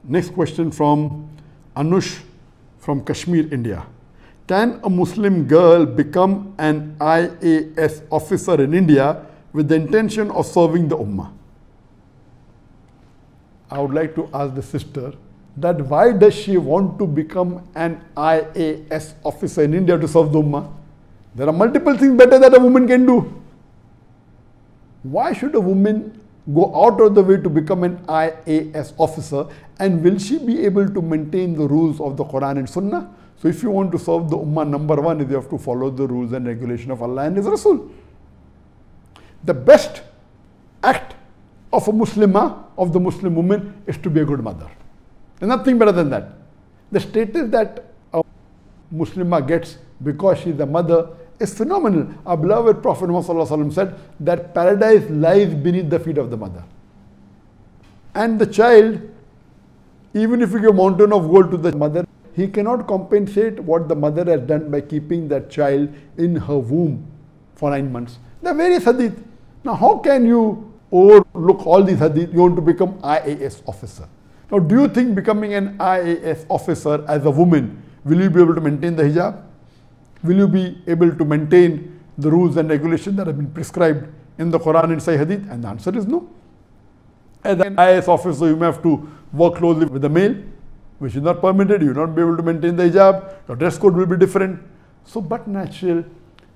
Next question from Anush from Kashmir, India. Can a Muslim girl become an IAS officer in India with the intention of serving the Ummah? I would like to ask the sister that why does she want to become an IAS officer in India to serve the Ummah? There are multiple things better that a woman can do. Why should a woman go out of the way to become an IAS officer, and will she be able to maintain the rules of the Quran and Sunnah? So if you want to serve the Ummah, number one is you have to follow the rules and regulation of Allah and His Rasul. The best act of a Muslimah, of the Muslim woman, is to be a good mother. There's nothing better than that. The status that a Muslimah gets because she's a mother is phenomenal. Our beloved Prophet Muhammad said that paradise lies beneath the feet of the mother. And the child, even if you give a mountain of gold to the mother, he cannot compensate what the mother has done by keeping that child in her womb for 9 months. There are various hadith. Now how can you overlook all these hadith? You want to become IAS officer. Now do you think becoming an IAS officer as a woman, will you be able to maintain the hijab? Will you be able to maintain the rules and regulations that have been prescribed in the Quran and Sahih Hadith? And the answer is no. As an IAS officer, you may have to work closely with the male, which is not permitted. You will not be able to maintain the hijab. Your dress code will be different. So, but natural,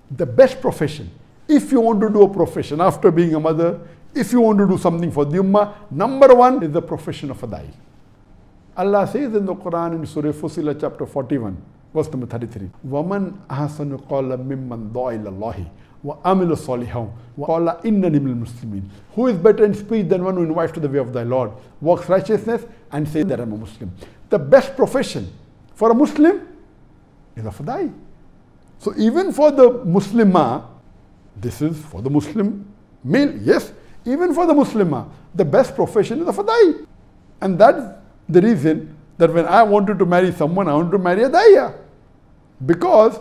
the best profession, if you want to do a profession after being a mother, if you want to do something for the Ummah, number one is the profession of a da'i. Allah says in the Quran in Surah Fussilat chapter 41, verse number 33, وَمَنْ أَحْسَنُ قَالَ مِمَّنْ دَعَا إِلَى اللَّهِ وَعَمِلَ صَالِحًا وَقَالَ إِنَّنِي مِنَ الْمُسْلِمِينَ. Who is better in speech than one who invites to the way of thy Lord, works righteousness, and says that I am a Muslim? The best profession for a Muslim is of a da'i. So even for the Muslimah, this is for the Muslim male, yes, even for the Muslimah, the best profession is of a da'i. And that's the reason that when I wanted to marry someone, I wanted to marry a da'iyah. Because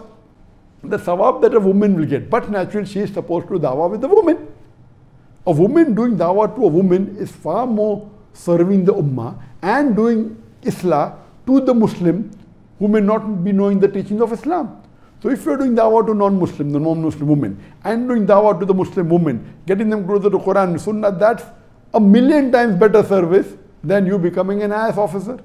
the sawab that a woman will get. But naturally, she is supposed to do dawah with the woman. A woman doing dawah to a woman is far more serving the ummah and doing islah to the Muslim who may not be knowing the teachings of Islam. So if you are doing dawah to non-Muslim, the non-Muslim woman, and doing dawah to the Muslim woman, getting them closer to Quran and Sunnah, that's 1,000,000 times better service than you becoming an IAS officer.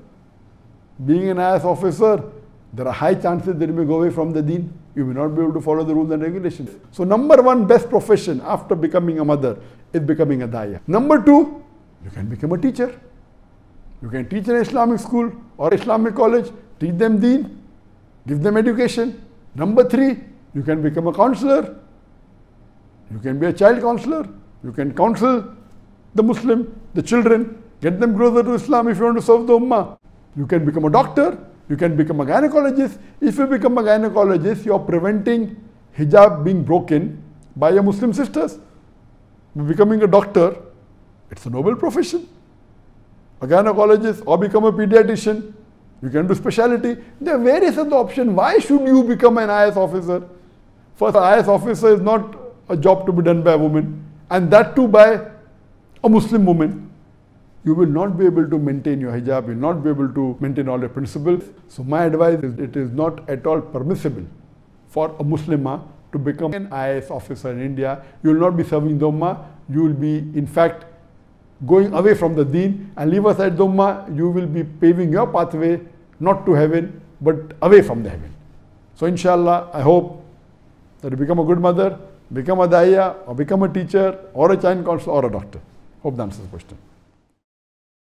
Being an IAS officer, there are high chances that you may go away from the deen. You may not be able to follow the rules and regulations. So number one best profession after becoming a mother is becoming a da'iyah. Number two, you can become a teacher. You can teach in an Islamic school or Islamic college, teach them deen, give them education. Number three, you can become a counselor. You can be a child counselor. You can counsel the Muslim, the children, get them closer to Islam if you want to serve the ummah. You can become a doctor. You can become a gynecologist. If you become a gynecologist, you are preventing hijab being broken by your Muslim sisters. Becoming a doctor, it's a noble profession. A gynecologist or become a pediatrician. You can do specialty. There are various other options. Why should you become an IAS officer? First, an IAS officer is not a job to be done by a woman, and that too by a Muslim woman. You will not be able to maintain your hijab, you will not be able to maintain all your principles. So my advice is, it is not at all permissible for a Muslimah to become an IAS officer in India. You will not be serving the ummah, you will be in fact going away from the deen, and leave aside the ummah, you will be paving your pathway not to heaven but away from the heaven. So inshallah, I hope that you become a good mother, become a da'iyah, or become a teacher, or a child counselor, or a doctor. Hope that answers the question.